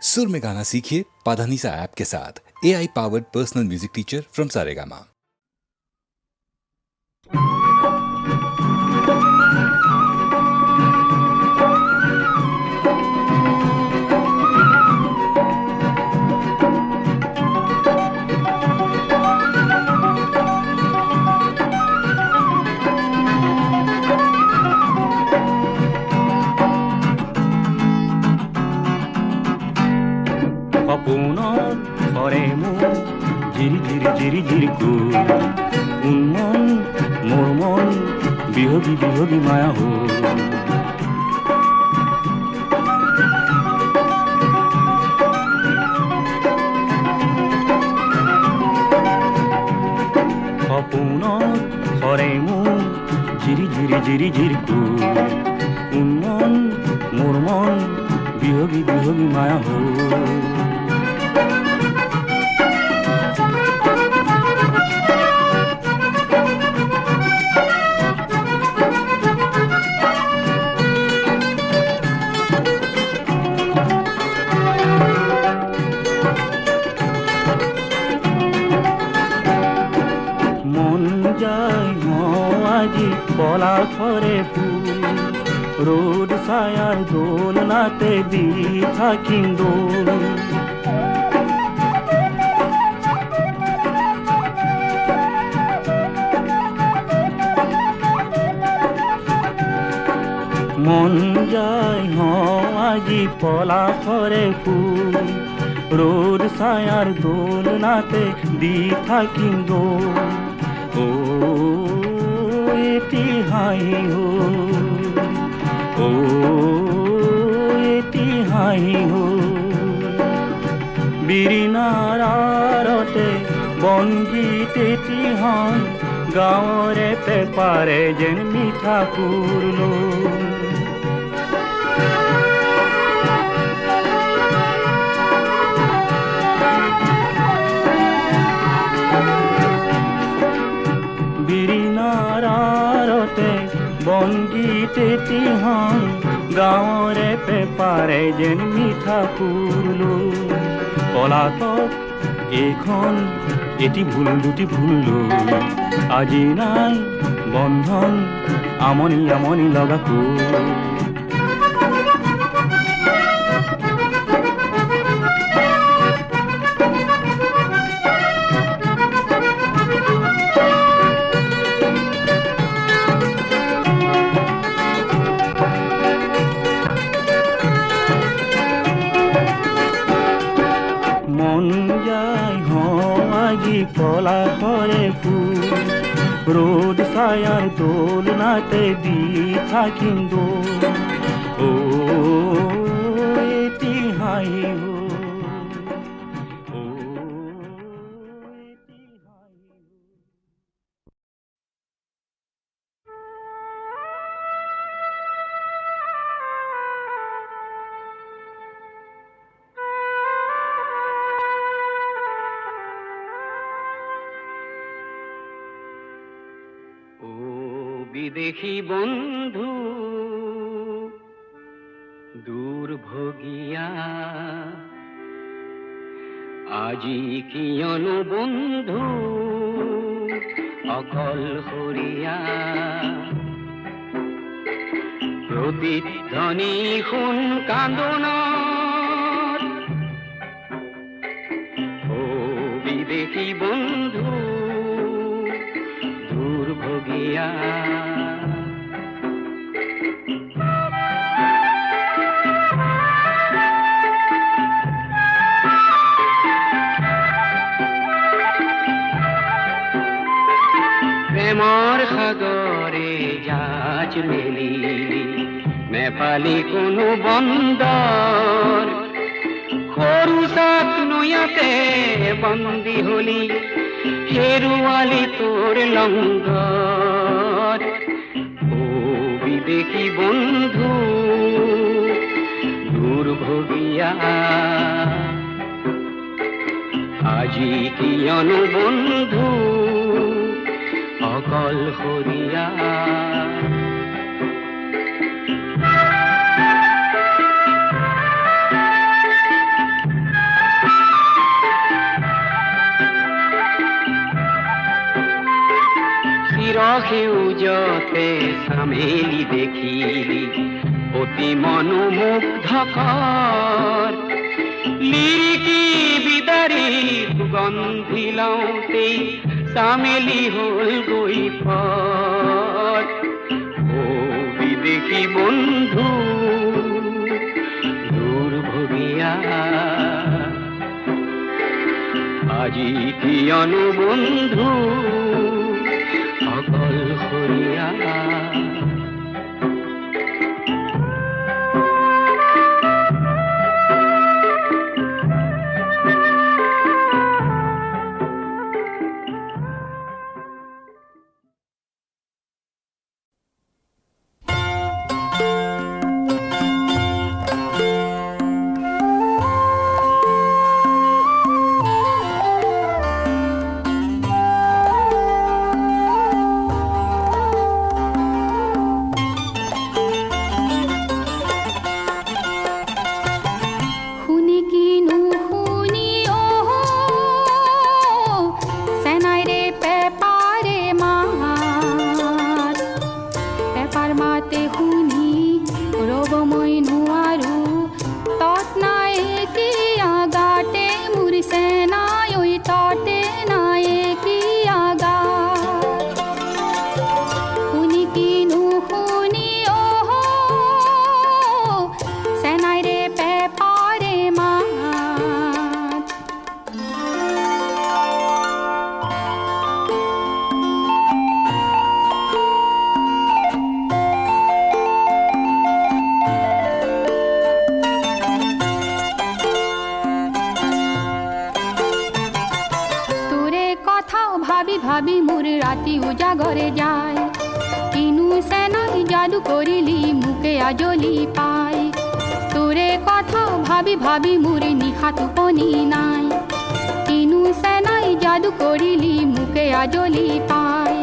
सुर में गाना सीखिए पाधानीसा ऐप के साथ। AI powered personal music teacher from Saregama. সপোনৰ ঘৰে মোৰ জিৰি জিৰি জিৰি জিৰিকো উন্মন মোৰ মন বিহগী বিহগী মায়া হ'ল সপোনৰ ঘৰে মোৰ জিৰি জিৰি জিৰি জিৰিকো উন্মন মোৰ মন বিহগী বিহগী মায়া হ'ল পলাশরে ফুল রোদ ছায়ার দোলনাতে দি থাকিম দোল মন যায় আজি পলাশরে ফুল রোদ ছায়ার দোলনাতে দি থাকিম দোল ও এটি হাঁহি হ'ল ও এটি হাঁহি হ'ল বিৰিণাৰ আৰতে বনগীত এটি হন গাঁৱৰে পেপাৰে যেন মিঠা সুৰ বনগীত এটি হন গাঁৱৰে পেপাৰে যেন মিঠা ফুল পলাতক এইখন এটি ভুল দুটি ভুল আজি নাই বন্ধন আমনি আমনি লগাকো পলাশরে ফুল রোদ ছায়ার দোলনাতে দি থাকিম দোল ও এটি হাঁহি বিদেশী বন্ধু দুর্ভোগিয়া আজি কিয়নো বন্ধু অকলশৰীয়া প্ৰতিধ্বনি শুন কান্দোনৰ ও বিদেশী বন্ধু দুৰ্ভোগিয়া প্ৰেমৰ সাগৰে জাহাজ মেলি নেপালি কোনো বন্দৰ সৰু চাক নৈয়াতে বন্দী হলি হেৰুৱালি তোৰ লংগৰ ও বিদেশী বন্ধু দুৰ্ভোগিয়া আজি কিয়নো বন্ধু অকলশৰীয়া পথে সামেলি দেখিলি অতি মনোমুগ্ধকর লিরিকি বিদারি সুগন্ধি লওঁতে সামেলি হল গৈ পর ও বিদেশী বন্ধু দুর্ভগিয়া আজি কিয়নো বন্ধু অকলশৰীয়া ভাবি মোর রাতি উজাগরে যায় কিনু সেনাই জাদু করিলি মুখে আজলি পাই তোরে কথা ভাবি ভাবি মোর নিশা টোপনি নাই কিনু সেনাই জাদু করিলি মুখে আজলি পাই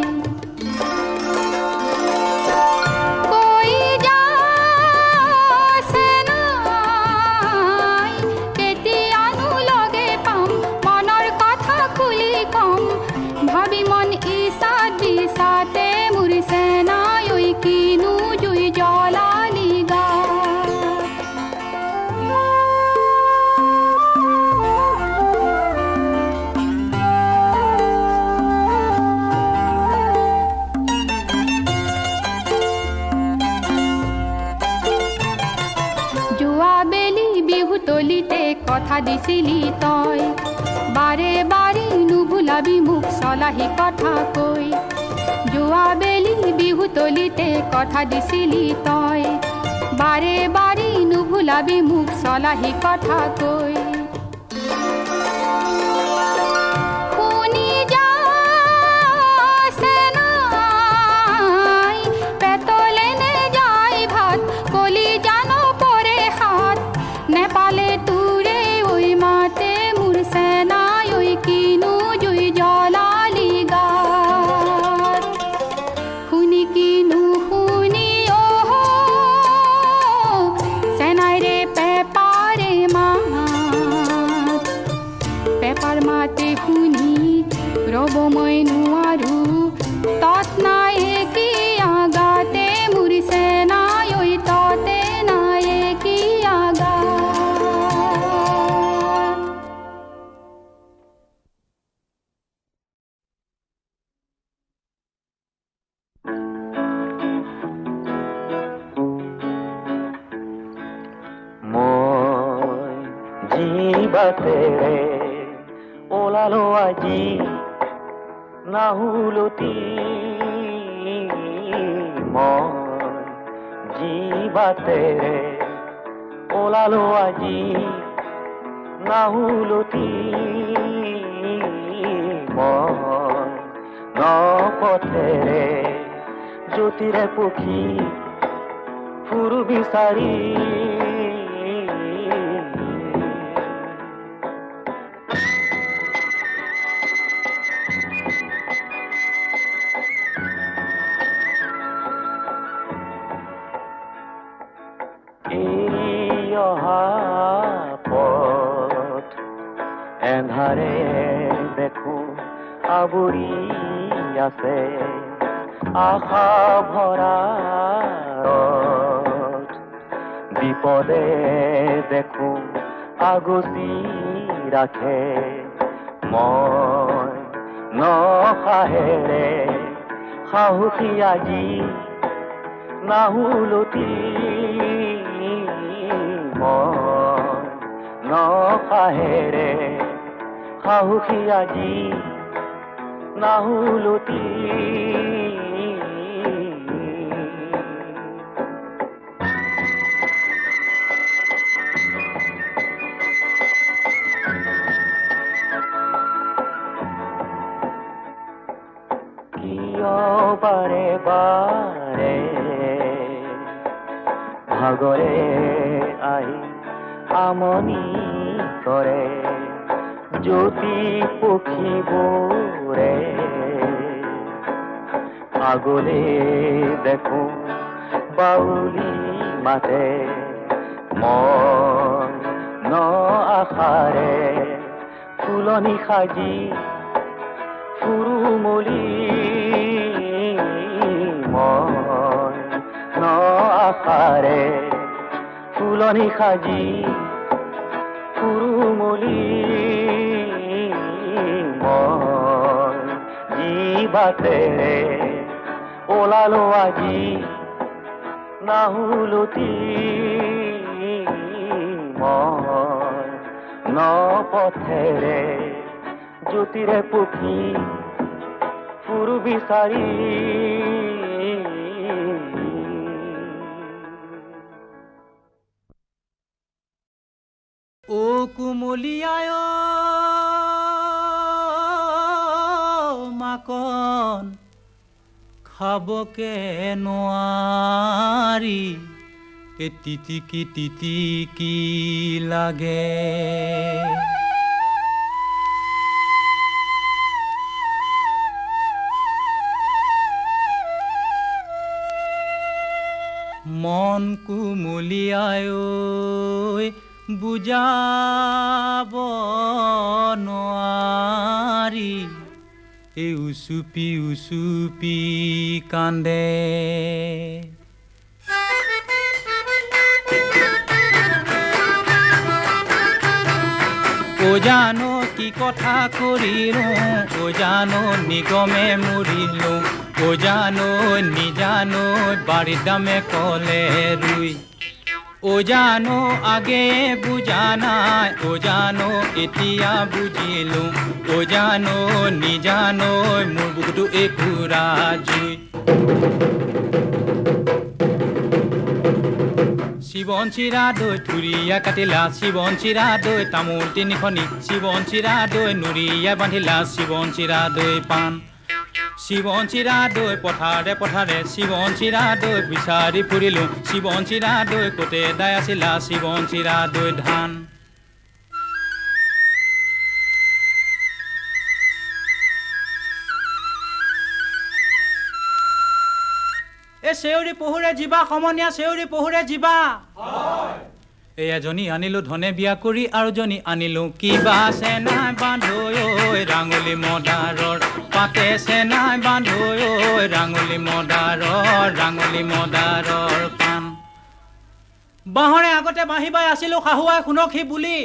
ভাবি মন ইসাদ বিষাতে মুর সেনাই ওই কিনু জুই জ্বলালি গা জুয়া বেলি বিহু তলিতে কথা দিছিলি তই বারে বারে নুভুলাবি মুখ চলাহি কথা কৈ জোৱা বেলি বিহু তলিতে কথা দিছিলি তই বাৰে বাৰে নুভুলাবি মুখ চলাহি কথা কৈ নেপালে তোৰে ঐ মাতে মোৰ সেনাই ঐ কিনু জুই জ্বলালি গাত শুনি কিনু শুনি অহ সেনাই ৰে পেপাৰে মাত পেপাৰ মাতে শুনি ৰব মই নোৱাৰো তত নাই কি আগাতে মোৰ সেনাই ঐ ততে নাই কি আগা বাতেৰে ওলালো আজি নাহুলতি মই জীৱাতেৰে ওলালো আজি নাহুলতি মই নপথেৰে জ্যোতিৰে পক্ষী ফুৰু বিচাৰি পথ এন্ধাৰে দেখো আৱৰি আছে আশা ভৰা বিপদে দেখো আগচি ৰাখে মই নসাহেৰে সাহসী আজি নাহুলতি মই নসাহেৰে সাহসী আজি নাহুলতি বাৰে বাৰে ভাগৰে আহি আমনি কৰে জ্যোতি পক্ষীবোৰে আগলে দেখো বাউলি মাতে মই ন আশাৰে ফুলনি সাজি ফুৰুমলি মই ন আশাৰে ফুলনি সাজি ফুৰুমলি মই জিভাতেৰে ওলালো আজি নাহুলতি মই ন পথেৰে জ্যোতিৰে পুখি ফুৰু বিচাৰি ও কুমলীয়ায় মাকন খাবকে নোৱাৰি তিতিকি লাগে মন কুমলীয়ায় বুজাব নোৱাৰি এই উচুপি কান্দে ও জানো কি কথা কৰিলো ও জানো নিগমে মৰিলো ও জানো নিজানো বাৰীৰ দামে কলে ৰুই ও জানো আগে বুজা নাই ও জানো এতিয়া বুজিলো ও জানো নিজানো মোৰ বুকুটো একুৰা জুই শিৱন চিৰা দৈ থুৰিয়া কাটিলা শিৱন চিৰা দৈ তামোল তিনিখনি শিৱন চিৰা দৈ নুৰিয়া বান্ধিলা শিৱন চিৰা দৈ পাণ শিৱন চিৰা দৈ পথাৰে পথাৰে শিৱন চিৰা দৈ বিচাৰি ফুৰিলো শিৱন চিৰা দৈ কোতে দাই আছিলা শিৱন চিৰা দৈ ধান এ চেউৰি পহুৰে জিবা সমনীয়া চেউৰি পহুৰে জিবা এই এজনী আনিলো ধনে বিয়া কৰি আৰু জনী আনিলো কিবা চেনাই বান্ধৈ ঐ ৰাঙলী মদাৰৰ পাতে চেনাই বান্ধৈ ঐ ৰাঙলী মদাৰৰ পাণ বাঁহৰে আগতে বাঁহী বাই আছিলো শাহুৱাই শুনক সি বুলি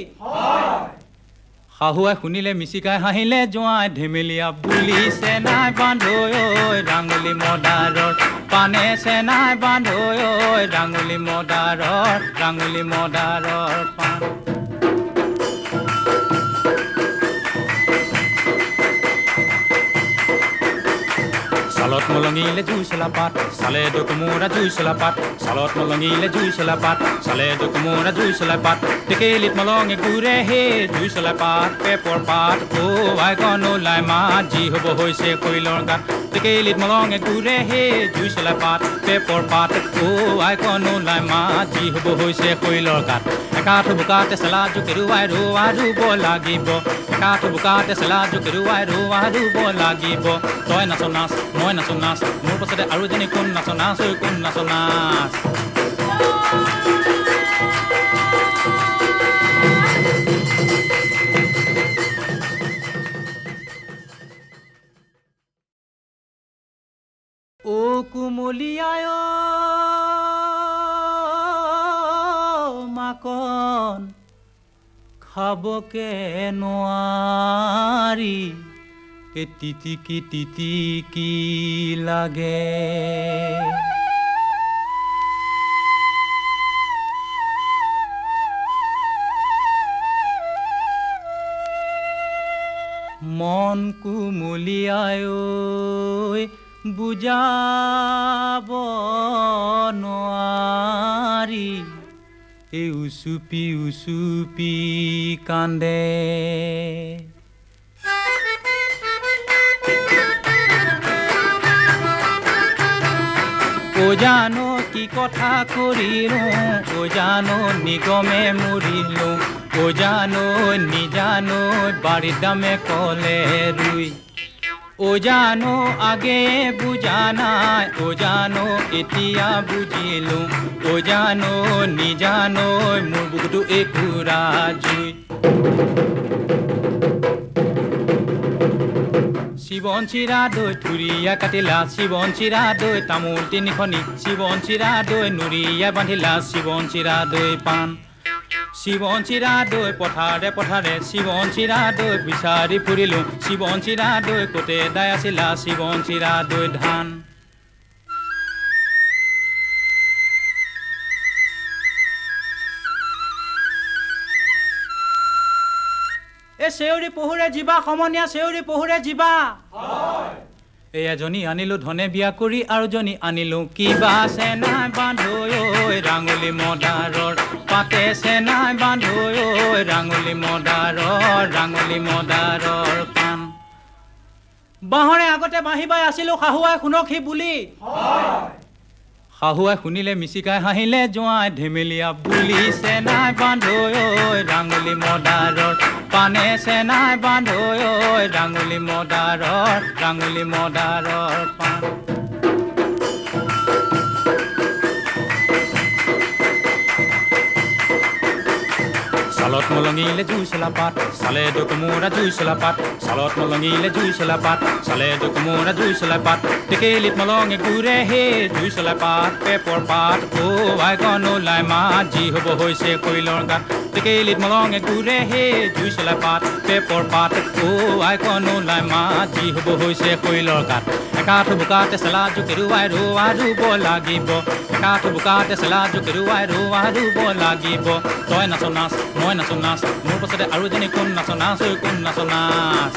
শাহুৱাই শুনিলে মিচিকাই হাঁহিলে জোঁৱাই ধেমেলীয়া বুলি চেনাই বান্ধৈ ঐ ৰাঙলী মদাৰৰ পানে চেনাই বান্ধৈ ঐ ৰাঙলী মদাৰৰ পাণ সালত মলঙিলে জুই চলা পাত চালে কোমোৰা জুই চলা পাত সালত মলঙিলে জুই চলা পাত চালে কোমোৰা জুই চলা পাত টেকেলিত মলঙে ঘূৰে হে জুই চলা পাত পেপৰ পাত ও আই কণ ওলাই মাত যি হ'ব হৈছে কৈলৰ গাত টেকেলিত মলঙে ঘূৰে হে জুই চলা পাত পেপৰ পাত ও আই কণ ওলাই মাত যি হ'ব হৈছে কৈলৰ গাত একাঠ বোকাতে চেলা জোকেৰুৱাই ৰোৱা ৰুব লাগিব একাঠ বোকাতে চেলা জোকেৰুৱাই ৰোৱা ৰুব লাগিব তই নাচ নাচ মই নাচো নাচ মোৰ পাছতে আৰু এজনী কোন নাচ নাচ ঐ কোন নাচ নাচ ও কুমলীয়ায় মাকন খাবকে নোৱাৰি তিতিকি লাগে মন কুমলীয়ায় বুজাব নোৱাৰি এই উচুপি কান্দে ও জানো কি কথা কৰিলো ও জানো নিগমে মৰিলো ও জানো নিজানো বাড়ির দামে কলে রুই ও জানো আগে বুঝা নাই ও জানো এতিয়া বুঝিলো ও জানো নিজানো মোৰ বুকুটো একুৰা জুই শিৱন চিৰা দৈ থুৰিয়া কাটিলা শিৱন চিৰা দৈ তামোল তিনিখনি শিৱন চিৰা দৈ নুৰিয়া বান্ধিলা শিৱন চিৰা দৈ পাণ শিৱন চিৰা দৈ পথাৰে পথাৰে শিৱন চিৰা দৈ বিচাৰি ফুৰিলো শিৱন চিৰা দৈ কোটে দাই আছিলা শিৱন চিৰা দৈ ধান এ চেউৰি পহুৰে জিবা সমনীয়া চেউৰি পহুৰে জিবা এই এজনী আনিলো ধনে বিয়া কৰি আৰু জনী আনিলো কিবা চেনাই বান্ধৈ ঐ ৰাঙলী মদাৰৰ পাতে চেনাই বান্ধৈ ঐ ৰাঙলী মদাৰৰ পাণ বাঁহৰে আগতে বাঁহী বাই আছিলো শাহুৱাই শুনক সি বুলি শাহুৱাই শুনিলে মিচিকাই হাঁহিলে জোঁৱাই ধেমেলীয়া বুলি চেনাই বান্ধৈ ঐ ৰাঙলী মদাৰৰ পানে চেনাই বান্ধৈ ঐ ৰাঙলী মদাৰৰ পাণ সালত মলঙিলে জুই চলা পাত সালে ডকুমোৰা জুই চলা পাত সালত মলঙিলে জুই চলা পাত সালে ডকুমোৰা জুই চলা পাত টেকেলিত মলঙে ঘূৰে হে জুই চলা পাত পেপৰ পাত ও আইকন ওলাই মাত যি হ'ব হৈছে কৈলৰ গাত টেকেলিত মলঙে ঘূৰে হে জুই চলা পাত পেপৰ পাত ও আইকন ওলাই মাত যি হ'ব হৈছে কৈলৰ গাত একাঠ বোকাতে চেলা জোকেৰুৱাই ৰোৱা ৰুব লাগিব একাঠ বোকাতে চেলা জোকেৰুৱাই ৰোৱা ৰুব লাগিব তই নাচ নাচ মই নাচো নাচ মোৰ পাছতে আৰু এজনী কোন নাচ নাচ ঐ কোন নাচ নাচ